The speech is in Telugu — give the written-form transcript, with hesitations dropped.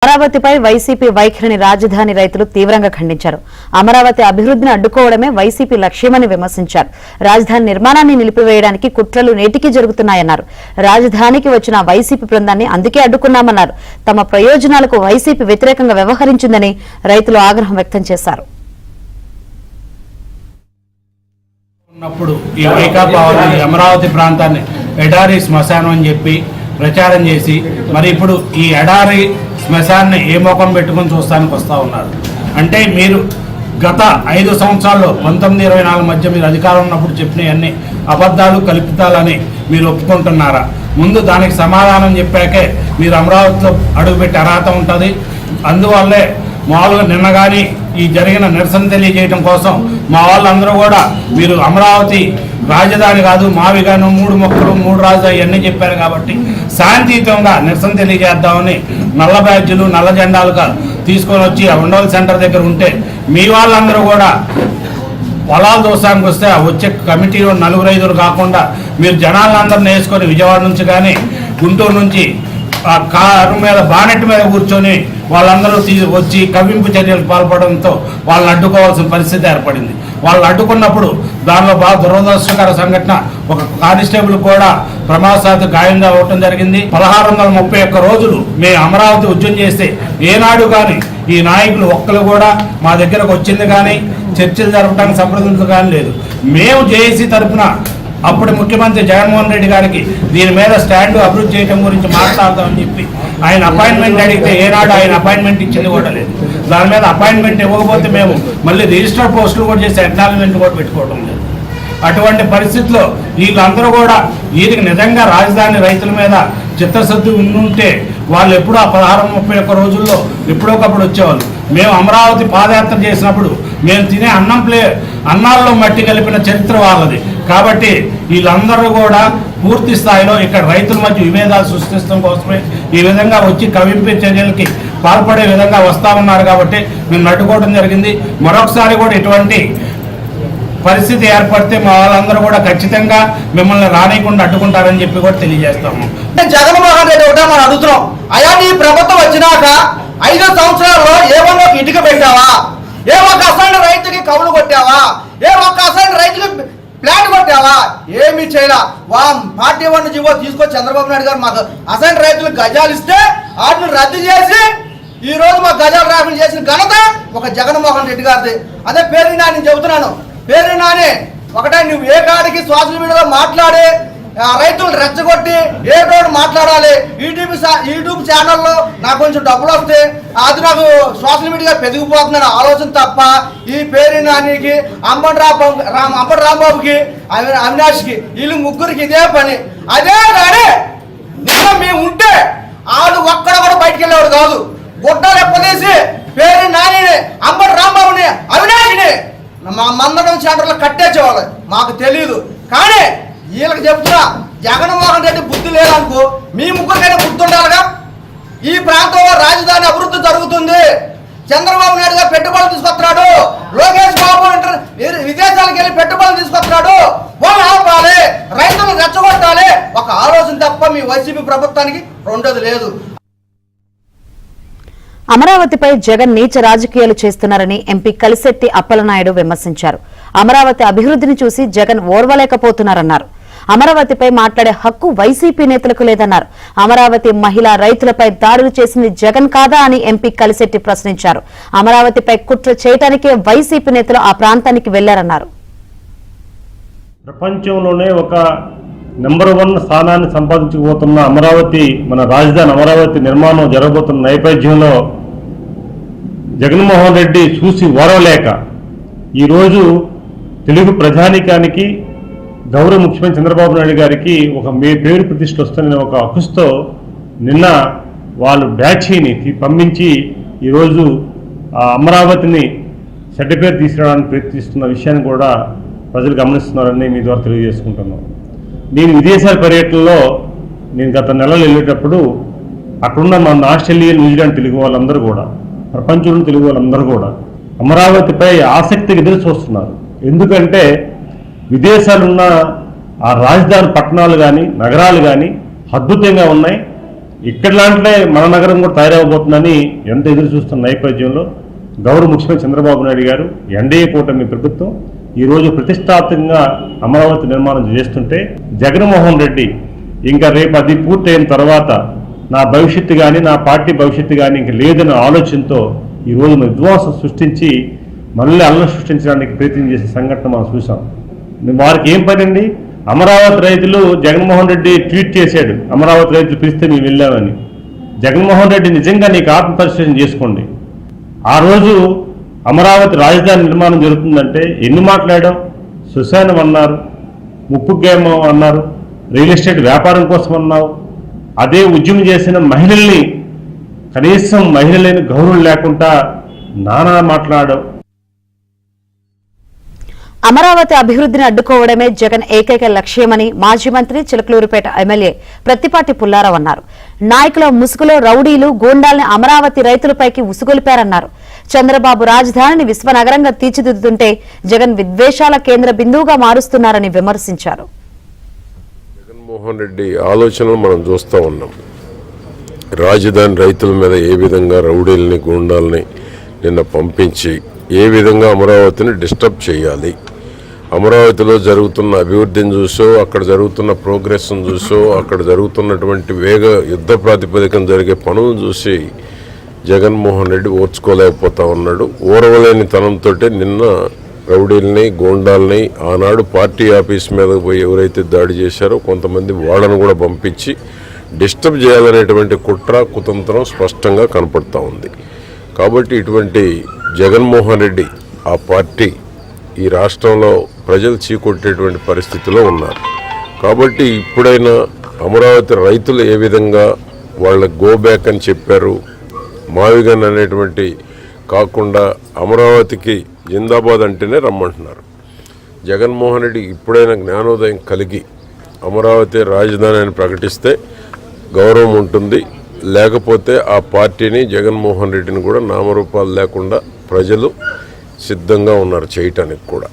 అమరావతిపై వైసీపీ వైఖరిని రాజధాని రైతులు తీవ్రంగా ఖండించారు. అమరావతి అభివృద్ధిని అడ్డుకోవడమే వైసీపీ లక్ష్యమని విమర్శించారు. రాజధాని నిర్మాణాన్ని నిలిపివేయడానికి కుట్రలు నేటికీ జరుగుతున్నాయన్నారు. రాజధానికి వచ్చిన వైసీపీ బృందాన్ని అందుకే అడ్డుకున్నామన్నారు. తమ ప్రయోజనాలకు వైసీపీ వ్యతిరేకంగా వ్యవహరించిందని రైతులు ఆగ్రహం వ్యక్తం చేశారు. ఈ వైకాపా అమరావతి ప్రాంతాన్ని ఎడారి శ్మశానం అని చెప్పి ప్రచారం చేసి మరి ఇప్పుడు ఈ ఎడారి శ్మశాన్ని ఏ ముఖం పెట్టుకుని చూస్తానికి వస్తూ ఉన్నారు. అంటే మీరు గత 5 సంవత్సరాల్లో 1924 మధ్య మీరు అధికారం ఉన్నప్పుడు చెప్పినవన్నీ అబద్ధాలు కల్పితాలని మీరు ఒప్పుకుంటున్నారా? ముందు దానికి సమాధానం చెప్పాకే మీరు అమరావతిలో అడుగుపెట్టే అర్హత ఉంటుంది. అందువల్లే మామూలుగా నిన్న కానీ ఈ జరిగిన నిరసన తెలియజేయడం కోసం మా వాళ్ళందరూ కూడా మీరు అమరావతి రాజధాని కాదు, మావి గాను 3 మొక్కలు 3 రాజధాని ఇవన్నీ చెప్పారు కాబట్టి శాంతియుతంగా నిరసన తెలియజేద్దామని నల్ల బ్యాడ్జీలు నల్ల జెండాలుగా తీసుకొని వచ్చి ఆ ఉండవల్లి సెంటర్ దగ్గర ఉంటే మీ వాళ్ళందరూ కూడా పొలాలు దోసానికి వస్తే వచ్చే కమిటీలో 4-5 కాకుండా మీరు జనాలందరినీ వేసుకొని విజయవాడ నుంచి కానీ గుంటూరు నుంచి ఆ కారు మీద బానెట్ మీద కూర్చొని వాళ్ళందరూ వచ్చి కవ్వింపు చర్యలకు పాల్పడంతో వాళ్ళని అడ్డుకోవాల్సిన పరిస్థితి ఏర్పడింది. వాళ్ళు అడ్డుకున్నప్పుడు దానిలో బాగా దురదృష్టకర సంఘటన, ఒక కానిస్టేబుల్ కూడా ప్రమాదశాత్తు గాయంగా అవ్వటం జరిగింది. 1631 రోజులు మేము అమరావతి ఉద్యమం చేస్తే ఏనాడు కానీ ఈ నాయకులు ఒక్కరు కూడా మా దగ్గరకు వచ్చింది కానీ చర్చలు జరపడానికి సంప్రదించడం కానీ లేదు. మేము జేఏసీ తరఫున అప్పుడు ముఖ్యమంత్రి జగన్మోహన్ రెడ్డి గారికి దీని మీద స్టాండ్ అభివృద్ధి చేయడం గురించి మాట్లాడదామని చెప్పి ఆయన అపాయింట్మెంట్ అడిగితే ఏనాడు ఆయన అపాయింట్మెంట్ ఇచ్చింది కూడా లేదు. దాని మీద అపాయింట్మెంట్ ఇవ్వకపోతే మేము మళ్ళీ రిజిస్టర్ పోస్టులు కూడా చేసి అక్నాలజ్మెంట్ కూడా పెట్టుకోవడం లేదు. అటువంటి పరిస్థితుల్లో వీళ్ళందరూ కూడా వీరికి నిజంగా రాజధాని రైతుల మీద చిత్తశుద్ధి ఉంటే వాళ్ళు ఎప్పుడూ ఆ 1631 రోజుల్లో ఎప్పుడోకప్పుడు వచ్చేవాళ్ళు. మేము అమరావతి పాదయాత్ర చేసినప్పుడు మేము తినే అన్నాల్లో మట్టి కలిపిన చరిత్ర వాళ్ళది. కాబట్టి వీళ్ళందరూ కూడా పూర్తి స్థాయిలో ఇక్కడ రైతుల మధ్య విభేదాలు సృష్టించడం కోసమే ఈ విధంగా వచ్చి కవింపే చర్యలకి పాల్పడే విధంగా వస్తూ ఉన్నారు. కాబట్టి మేము అడ్డుకోవడం జరిగింది. మరొకసారి కూడా ఇటువంటి పరిస్థితి ఏర్పడితే మా వాళ్ళందరూ కూడా ఖచ్చితంగా మిమ్మల్ని రానియకుండా అడ్డుకుంటారని చెప్పి కూడా తెలియజేస్తాము. జగన్మోహన్ రెడ్డి ఒకటే మనం అడుగుతున్నాం, అయ్యా నీ ప్రభుత్వం వచ్చినాక 5 సంవత్సరాల్లో ఏమన్నా ఇటుక పెట్టావా? ఏ ఒక్క అసలు రైతుకి కవులు కొట్టావా? ఏ ఒక్క అసలు రైతుకి ప్లాట్ కొట్టావా? ఏమి చేయలా. పార్టీ 1 జీవో తీసుకొచ్చి చంద్రబాబు నాయుడు గారు మాకు అసలు రైతులకు గజాలు ఇస్తే వాటిని రద్దు చేసి ఈ రోజు మాకు గజాలు రాకుండా చేసిన ఘనత ఒక జగన్మోహన్ రెడ్డి గారిది. అదే పేరు నేను చెబుతున్నాను, పేరు నాని ఒకటే నువ్వు ఏ కాడికి సోషల్ మీడియాలో మాట్లాడి రైతులు రెచ్చగొట్టి ఏ రోడ్డు మాట్లాడాలి, యూట్యూబ్ ఛానల్లో నాకు కొంచెం డబ్బులు వస్తే అది నాకు సోషల్ మీడియా పెరిగిపోతుందని ఆలోచన తప్ప ఈ పేరు నానికి అంబటి రాంబాబుకి అవినాష్కి వీళ్ళు ముగ్గురికి ఇదే పని. అదే కానీ నిన్న మేము ఉంటే వాళ్ళు ఒక్కడ కూడా బయటికి వెళ్ళేవాడు కాదు. గుడ్డలు ఎప్పదీసి పేరు నానిని అంబటి రాంబాబుని అవినాష్ని మా మందడం సెంటర్లో కట్టేసేవాళ్ళు. మాకు తెలియదు. కానీ వీళ్ళకి చెప్తున్నా, జగన్మోహన్ రెడ్డి బుద్ధి లేదనుకో మీ ముగ్గురికైనా బుద్ధి ఉండాలిగా. ఈ ప్రాంతంలో రాజధాని అభివృద్ధి జరుగుతుంది. చంద్రబాబు నాయుడు గారు పెట్టుబడులు తీసుకొస్తున్నాడు, లోకేష్ బాబు విదేశాలకు వెళ్ళి పెట్టుబడులు తీసుకొస్తున్నాడు. వాళ్ళు ఆపాలి, రైతులు రెచ్చగొట్టాలి. ఒక ఆలోచన తప్ప మీ వైసీపీ ప్రభుత్వానికి రెండోది లేదు. అమరావతిపై జగన్ నీచ రాజకీయాలు చేస్తున్నారని ఎంపీ కలిశెట్టి అప్పలనాయుడు విమర్శించారు. అమరావతి అభివృద్ధిని చూసి జగన్ ఓర్వలేకపోతున్నారన్నారు. అమరావతిపై మాట్లాడే హక్కు వైసీపీ నేతలకు లేదన్నారు. అమరావతి మహిళా రైతులపై దాడులు చేసింది జగన్ కాదా అని ఎంపీ కలిశెట్టి ప్రశ్నించారు. అమరావతిపై కుట్ర చేయడానికే వైసీపీ నేతలు ఆ ప్రాంతానికి వెళ్లారన్నారు. ప్రపంచంలోనే ఒక నెంబర్ 1 స్థానాన్ని సంపాదించబోతున్న అమరావతి, మన రాజధాని అమరావతి నిర్మాణం జరగబోతున్న నేపథ్యంలో జగన్మోహన్ రెడ్డి చూసి ఓరవలేక ఈరోజు తెలుగు ప్రజానీకానికి గౌరవ ముఖ్యమంత్రి చంద్రబాబు నాయుడు గారికి ఒక పేరు ప్రతిష్ట వస్తున్న ఒక హక్కుతో నిన్న వాళ్ళు బ్యాచీని పంపించి ఈరోజు అమరావతిని చెడ్డ పేరు తీసుకురావడానికి ప్రయత్నిస్తున్న విషయాన్ని కూడా ప్రజలు గమనిస్తున్నారని మీ ద్వారా తెలియజేసుకుంటున్నాం. నేను విదేశాల పర్యటనలో గత నెలలో వెళ్ళేటప్పుడు అక్కడున్న మన ఆస్ట్రేలియా, న్యూజిలాండ్ తెలుగు వాళ్ళందరూ కూడా, ప్రపంచంలో తెలుగు వాళ్ళందరూ కూడా అమరావతిపై ఆసక్తిగా ఎదురు చూస్తున్నారు. ఎందుకంటే విదేశాలున్న ఆ రాజధాని పట్టణాలు కానీ నగరాలు కానీ అద్భుతంగా ఉన్నాయి. ఇక్కడలాంటిదే మన నగరం కూడా తయారవబోతుందని ఎంత ఎదురు చూస్తున్న నేపథ్యంలో గౌరవ ముఖ్యమంత్రి చంద్రబాబు నాయుడు గారు ఎన్డీఏ కూటమి ప్రభుత్వం ఈరోజు ప్రతిష్టాత్మకంగా అమరావతి నిర్మాణం చేస్తుంటే జగన్మోహన్ రెడ్డి ఇంకా రేపు అది పూర్తయిన తర్వాత నా భవిష్యత్తు కానీ నా పార్టీ భవిష్యత్తు కానీ ఇంక లేదనే ఆలోచనతో ఈరోజు విధ్వంసం సృష్టించి మళ్ళీ అల్లం సృష్టించడానికి ప్రయత్నం చేసే సంఘటన మనం చూసాం. వారికి ఏం పని అండి? అమరావతి రైతులు జగన్మోహన్ రెడ్డి ట్వీట్ చేశాడు, అమరావతి రైతులు పిలిస్తే మేము వెళ్ళామని. జగన్మోహన్ రెడ్డి నిజంగా నీకు ఆత్మపరిశీలన చేసుకోండి. ఆ రోజు అమరావతి రాజధాని నిర్మాణం జరుగుతుందంటే ఎన్ని మాట్లాడాం? శ్మశానం అన్నారు, ముప్పుగేమో అన్నారు, రియల్ ఎస్టేట్ వ్యాపారం కోసం అన్నావు. అదే ఉద్యమం చేసిన మహిళల్ని కనీసం మహిళలని గౌరవం లేకుండా నానా మాట్లాడావు. అమరావతి అభివృద్ధిని అడ్డుకోవడమే జగన్ ఏకైక లక్ష్యమని మాజీ మంత్రి చిలకలూరుపేట ఎమ్మెల్యే ప్రత్తిపాటి పుల్లారావు అన్నారు. నాయకుల ముసుగులో రౌడీలు గూండాల్ని అమరావతి రైతులపైకి ఉసుగొలిపారన్నారు. చంద్రబాబు రాజధానిని విశ్వనగరంగా తీర్చిదిద్దుతుంటే జగన్ విద్వేషాల కేంద్ర బిందువుగా మారుస్తున్నారని విమర్శించారు. జగన్మోహన్ రెడ్డి ఆలోచనలు మనం చూస్తూ ఉన్నాం. రాజధాని రైతుల మీద ఏ విధంగా రౌడీల్ని గూండాల్ని నిన్న పంపించి ఏ విధంగా అమరావతిని డిస్టర్బ్ చేయాలి, అమరావతిలో జరుగుతున్న అభివృద్ధిని చూసో, అక్కడ జరుగుతున్న ప్రోగ్రెస్ను చూసో, అక్కడ జరుగుతున్నటువంటి యుద్ధ ప్రాతిపదికన జరిగే పనులను చూసి జగన్మోహన్ రెడ్డి ఓర్చుకోలేకపోతా ఉన్నాడు. ఓర్వలేని తనంతో నిన్న రౌడీల్ని గోండాల్ని ఆనాడు పార్టీ ఆఫీస్ మీద పోయి ఎవరైతే దాడి చేశారో కొంతమంది వాళ్ళను కూడా పంపించి డిస్టర్బ్ చేయాలనేటువంటి కుట్ర కుతంత్రం స్పష్టంగా కనపడతా ఉంది. కాబట్టి ఇటువంటి జగన్మోహన్ రెడ్డి ఆ పార్టీ ఈ రాష్ట్రంలో ప్రజలు చీకొట్టేటువంటి పరిస్థితిలో ఉన్నారు. కాబట్టి ఇప్పుడైనా అమరావతి రైతులు ఏ విధంగా వాళ్ళ గో బ్యాక్ అని చెప్పారు, మావిగన్ అనేటువంటి కాకుండా అమరావతికి జిందాబాద్ అంటేనే రమ్మంటున్నారు. జగన్మోహన్ రెడ్డి ఇప్పుడైనా జ్ఞానోదయం కలిగి అమరావతి రాజధాని అని ప్రకటిస్తే గౌరవం ఉంటుంది. లేకపోతే ఆ పార్టీని జగన్మోహన్ రెడ్డిని కూడా నామరూపాలు లేకుండా ప్రజలు సిద్ధంగా ఉన్నారు చేయటానికి కూడా.